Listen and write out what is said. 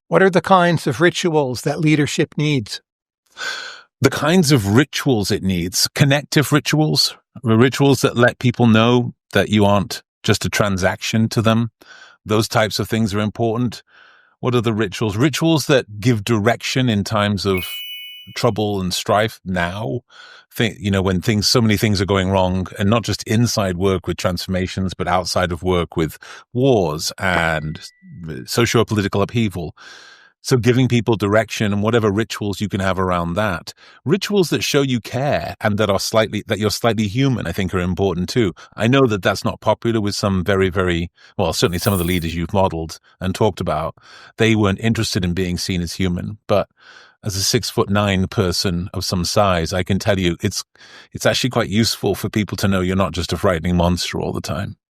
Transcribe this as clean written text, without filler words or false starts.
What are the kinds of rituals that leadership needs? The kinds of rituals it needs, connective rituals, rituals that let people know that you aren't just a transaction to them. Those types of things are important. What are the rituals? Rituals that give direction in times of trouble and strife now. When so many things are going wrong, and not just inside work with transformations, but outside of work with wars and socio-political upheaval. So giving people direction and whatever rituals you can have around that, rituals that show you care and that you're slightly human, I think are important too. I know that that's not popular with some very, very, well, certainly some of the leaders you've modeled and talked about. They weren't interested in being seen as human, but as a 6'9" person of some size, I can tell you it's actually quite useful for people to know you're not just a frightening monster all the time.